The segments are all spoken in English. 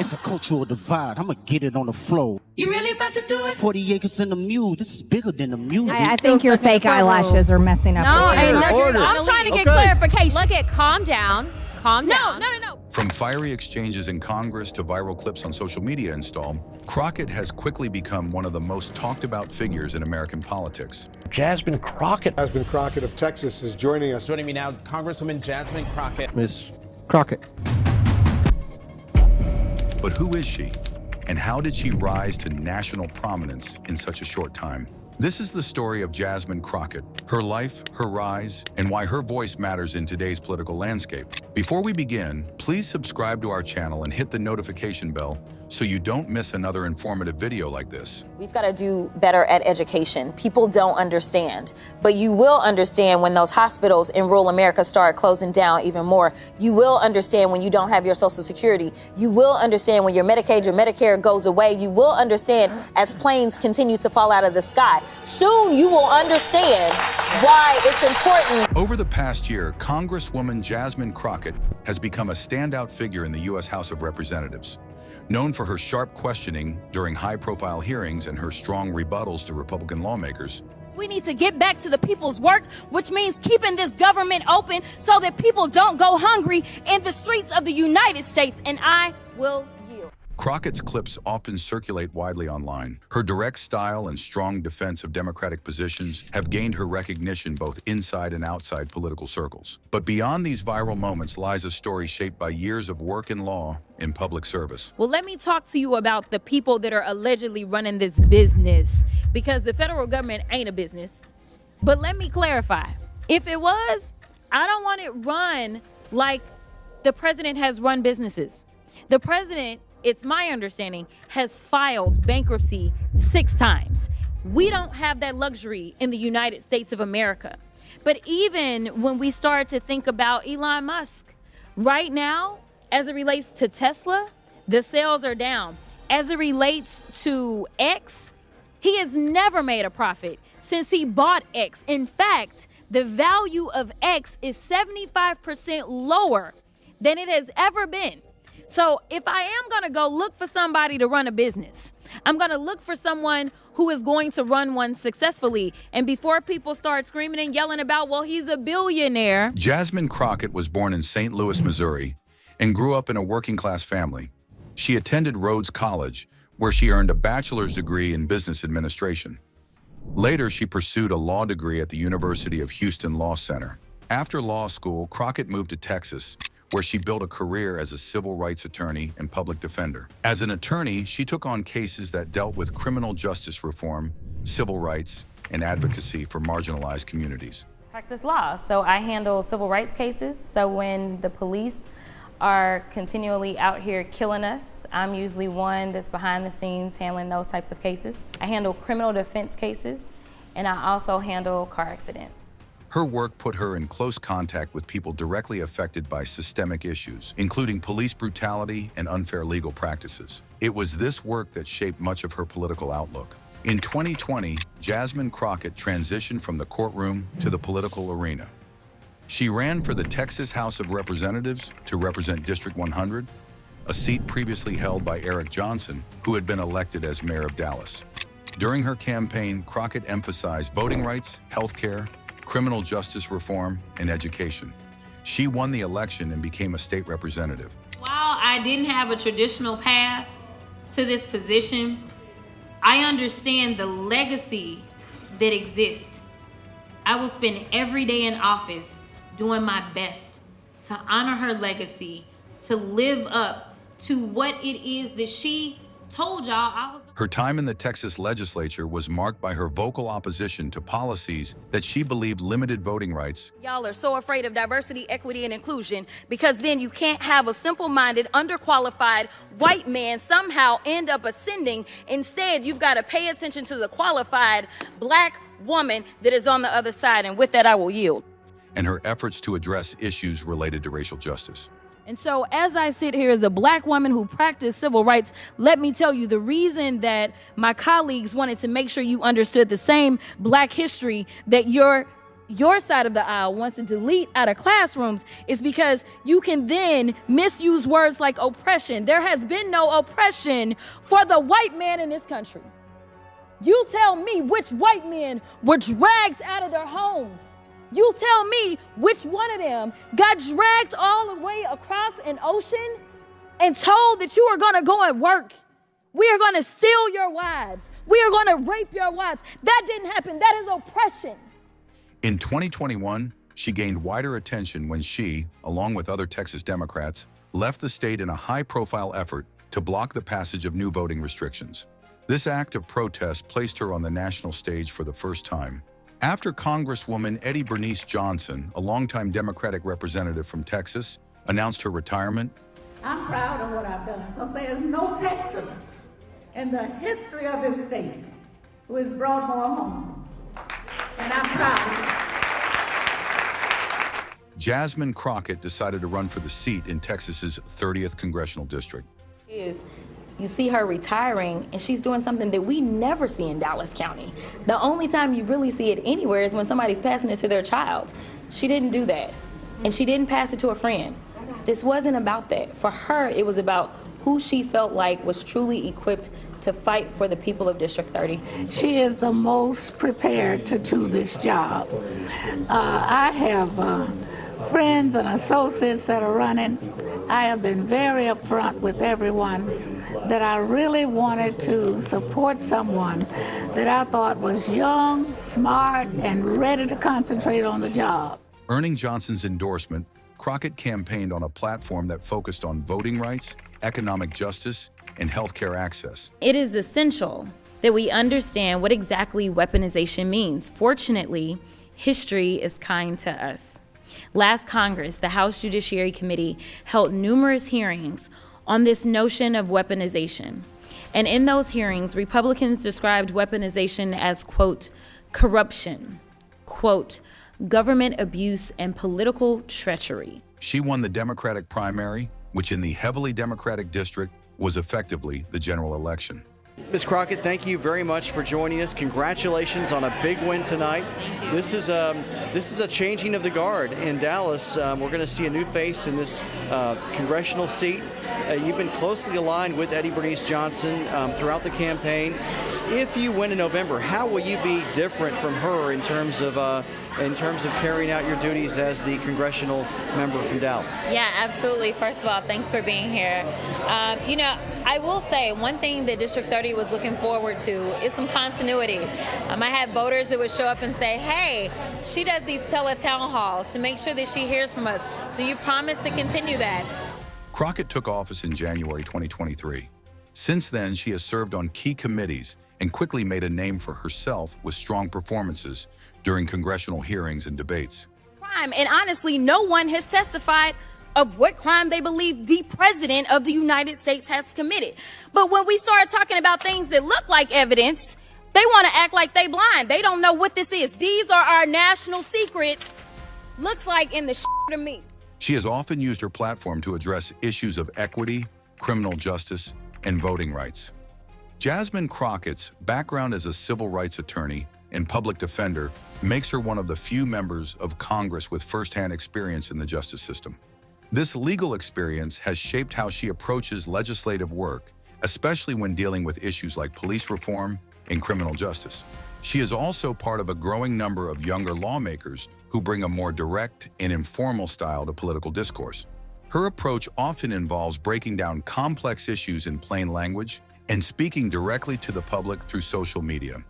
It's a cultural divide. I'ma get it on the floor. You really about to do it? 40 acres in the mule. This is bigger than the music. I think your fake eyelashes are messing up. No, your ain't nothing. I'm trying to get clarification. Look at, calm down. Calm down. No. From fiery exchanges in Congress to viral clips on social media install, Crockett has quickly become one of the most talked about figures in American politics. Jasmine Crockett. Jasmine Crockett of Texas is joining us. Joining me now, Congresswoman Jasmine Crockett. Miss Crockett. But who is she? And how did she rise to national prominence in such a short time? This is the story of Jasmine Crockett, her life, her rise, and why her voice matters in today's political landscape. Before we begin, please subscribe to our channel and hit the notification bell so you don't miss another informative video like this. We've got to do better at education. People don't understand, but you will understand when those hospitals in rural America start closing down even more. You will understand when you don't have your Social Security. You will understand when your Medicaid, your Medicare goes away. You will understand as planes continue to fall out of the sky. Soon you will understand why it's important. Over the past year, Congresswoman Jasmine Crockett has become a standout figure in the U.S. House of Representatives. Known for her sharp questioning during high-profile hearings and her strong rebuttals to Republican lawmakers, We need to get back to the people's work, which means keeping this government open so that people don't go hungry in the streets of the United States. And I will yield. Crockett's clips often circulate widely online. Her direct style and strong defense of Democratic positions have gained her recognition both inside and outside political circles. But beyond these viral moments lies a story shaped by years of work in law in public service. Well, let me talk to you about the people that are allegedly running this business, because the federal government ain't a business. But let me clarify. If it was, I don't want it run like the president has run businesses. The president, it's my understanding, has filed bankruptcy 6 times. We don't have that luxury in the United States of America. But even when we start to think about Elon Musk, right now, as it relates to Tesla, the sales are down. As it relates to X, he has never made a profit since he bought X. In fact, the value of X is 75% lower than it has ever been. So if I am going to go look for somebody to run a business, I'm going to look for someone who is going to run one successfully. And before people start screaming and yelling about, well, he's a billionaire. Jasmine Crockett was born in St. Louis, Missouri, and grew up in a working-class family. She attended Rhodes College, where she earned a bachelor's degree in business administration. Later, she pursued a law degree at the University of Houston Law Center. After law school, Crockett moved to Texas, where she built a career as a civil rights attorney and public defender. As an attorney, she took on cases that dealt with criminal justice reform, civil rights, and advocacy for marginalized communities. Practice law, so I handle civil rights cases. So when the police are continually out here killing us, I'm usually one that's behind the scenes handling those types of cases. I handle criminal defense cases, and I also handle car accidents. Her work put her in close contact with people directly affected by systemic issues, including police brutality and unfair legal practices. It was this work that shaped much of her political outlook. In 2020, Jasmine Crockett transitioned from the courtroom to the political arena. She ran for the Texas House of Representatives to represent District 100, a seat previously held by Eric Johnson, who had been elected as mayor of Dallas. During her campaign, Crockett emphasized voting rights, health care, criminal justice reform, and education. She won the election and became a state representative. While I didn't have a traditional path to this position, I understand the legacy that exists. I will spend every day in office doing my best to honor her legacy, to live up to what it is that she told y'all I was. Her time in the Texas legislature was marked by her vocal opposition to policies that she believed limited voting rights. Y'all are so afraid of diversity, equity, and inclusion because then you can't have a simple-minded, underqualified white man somehow end up ascending. Instead, you've got to pay attention to the qualified black woman that is on the other side. And with that, I will yield. And her efforts to address issues related to racial justice. And so as I sit here as a black woman who practiced civil rights, let me tell you the reason that my colleagues wanted to make sure you understood the same black history that your your side of the aisle wants to delete out of classrooms is because you can then misuse words like oppression. There has been no oppression for the white man in this country. You tell me which white men were dragged out of their homes. You tell me which one of them got dragged all the way across an ocean and told that you are going to go and work. We are going to steal your wives. We are going to rape your wives. That didn't happen. That is oppression. In 2021, she gained wider attention when she, along with other Texas Democrats, left the state in a high-profile effort to block the passage of new voting restrictions. This act of protest placed her on the national stage for the first time. After Congresswoman Eddie Bernice Johnson, a longtime Democratic representative from Texas, announced her retirement, I'm proud of what I've done because there is no Texan in the history of this state who has brought more home. And I'm proud. Jasmine Crockett decided to run for the seat in Texas's 30th Congressional District. You see her retiring, and she's doing something that we never see in Dallas County. The only time you really see it anywhere is when somebody's passing it to their child. She didn't do that, and she didn't pass it to a friend. This wasn't about that. For her, it was about who she felt like was truly equipped to fight for the people of District 30. She is the most prepared to do this job. I have friends and associates that are running. I have been very upfront with everyone that I really wanted to support someone that I thought was young, smart, and ready to concentrate on the job. Earning Johnson's endorsement, Crockett campaigned on a platform that focused on voting rights, economic justice, and healthcare access. It is essential that we understand what exactly weaponization means. Fortunately, history is kind to us. Last Congress, the House Judiciary Committee held numerous hearings on this notion of weaponization. And in those hearings, Republicans described weaponization as, quote, corruption, quote, government abuse, and political treachery. She won the Democratic primary, which in the heavily Democratic district was effectively the general election. Ms. Crockett, thank you very much for joining us. Congratulations on a big win tonight. This is a changing of the guard in Dallas. We're going to see a new face in this congressional seat. You've been closely aligned with Eddie Bernice Johnson throughout the campaign. If you win in November, how will you be different from her in terms of carrying out your duties as the congressional member from Dallas? Yeah, absolutely. First of all, thanks for being here. I will say one thing that District 30 was looking forward to is some continuity. I had voters that would show up and say, hey, she does these tele-town halls to make sure that she hears from us. Do you promise to continue that? Crockett took office in January 2023. Since then, she has served on key committees and quickly made a name for herself with strong performances during congressional hearings and debates. Crime, and honestly, no one has testified of what crime they believe the president of the United States has committed. But when we start talking about things that look like evidence, they want to act like they blind. They don't know what this is. These are our national secrets. Looks like in the to me. She has often used her platform to address issues of equity, criminal justice, and voting rights. Jasmine Crockett's background as a civil rights attorney and public defender makes her one of the few members of Congress with firsthand experience in the justice system. This legal experience has shaped how she approaches legislative work, especially when dealing with issues like police reform and criminal justice. She is also part of a growing number of younger lawmakers who bring a more direct and informal style to political discourse. Her approach often involves breaking down complex issues in plain language and speaking directly to the public through social media.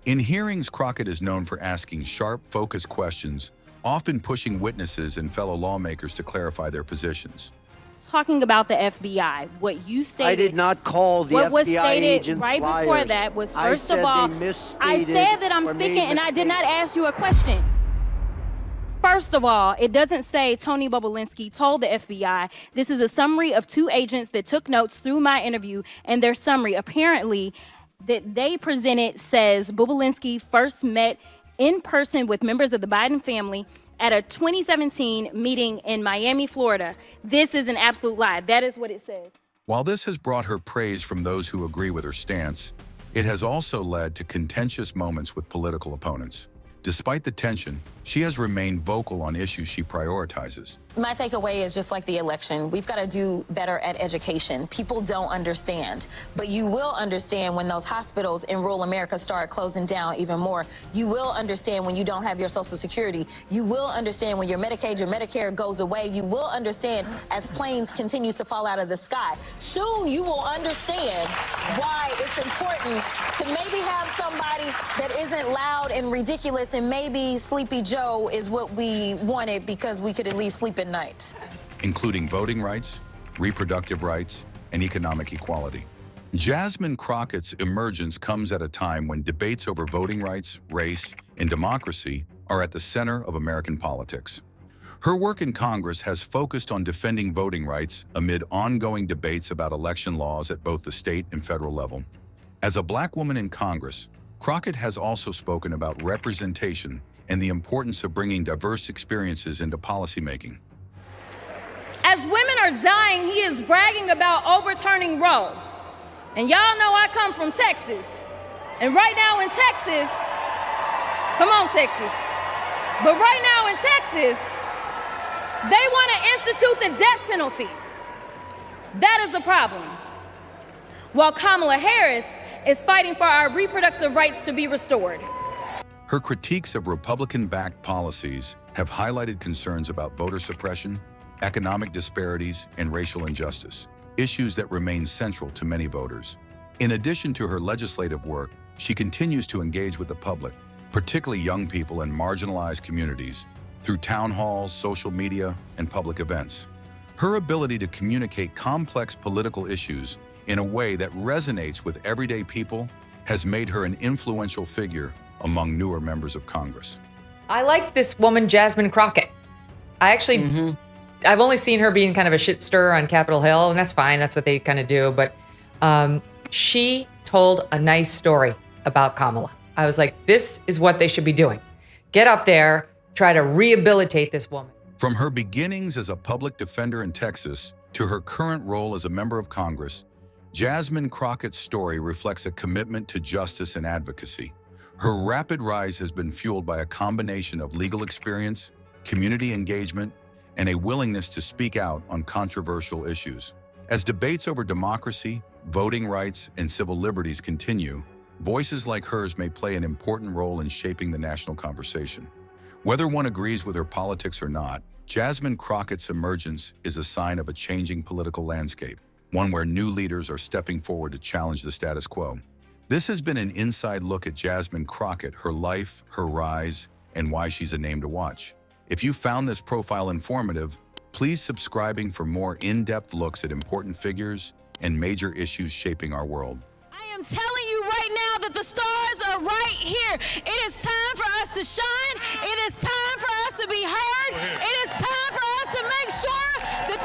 In hearings, Crockett is known for asking sharp, focused questions, often pushing witnesses and fellow lawmakers to clarify their positions. Talking about the FBI, what you stated. I did not call the what FBI was stated agents right liars. before that was, first I of all, I said that I'm speaking and I did not ask you a question. First of all, it doesn't say Tony Bobulinski told the FBI. This is a summary of two agents that took notes through my interview, and their summary apparently that they presented says Bobulinski first met in person with members of the Biden family at a 2017 meeting in Miami, Florida. This is an absolute lie. That is what it says. While this has brought her praise from those who agree with her stance, it has also led to contentious moments with political opponents. Despite the tension, she has remained vocal on issues she prioritizes. My takeaway is just like the election, we've got to do better at education. People don't understand, but you will understand when those hospitals in rural America start closing down even more. You will understand when you don't have your Social Security. You will understand when your Medicaid, your Medicare goes away. You will understand as planes continue to fall out of the sky. Soon you will understand why it's important to maybe have somebody that isn't loud and ridiculous, and maybe Sleepy Joe is what we wanted because we could at least sleep at night. Including voting rights, reproductive rights, and economic equality. Jasmine Crockett's emergence comes at a time when debates over voting rights, race, and democracy are at the center of American politics. Her work in Congress has focused on defending voting rights amid ongoing debates about election laws at both the state and federal level. As a Black woman in Congress, Crockett has also spoken about representation and the importance of bringing diverse experiences into policymaking. As women are dying, he is bragging about overturning Roe. And y'all know I come from Texas. And right now in Texas, come on Texas. But right now in Texas, they want to institute the death penalty. That is a problem. While Kamala Harris is fighting for our reproductive rights to be restored. Her critiques of Republican-backed policies have highlighted concerns about voter suppression, economic disparities, and racial injustice, issues that remain central to many voters. In addition to her legislative work, she continues to engage with the public, particularly young people and marginalized communities, through town halls, social media, and public events. Her ability to communicate complex political issues in a way that resonates with everyday people has made her an influential figure among newer members of Congress. I liked this woman, Jasmine Crockett. I've only seen her being kind of a shit stirrer on Capitol Hill, and that's fine. That's what they kind of do. But she told a nice story about Kamala. I was like, this is what they should be doing. Get up there, try to rehabilitate this woman. From her beginnings as a public defender in Texas to her current role as a member of Congress, Jasmine Crockett's story reflects a commitment to justice and advocacy. Her rapid rise has been fueled by a combination of legal experience, community engagement, and a willingness to speak out on controversial issues. As debates over democracy, voting rights, and civil liberties continue, voices like hers may play an important role in shaping the national conversation. Whether one agrees with her politics or not, Jasmine Crockett's emergence is a sign of a changing political landscape, one where new leaders are stepping forward to challenge the status quo. This has been an inside look at Jasmine Crockett, her life, her rise, and why she's a name to watch. If you found this profile informative, please subscribing for more in-depth looks at important figures and major issues shaping our world. I am telling you right now that the stars are right here. It is time for us to shine. It is time for us to be heard. It is time for us to make sure that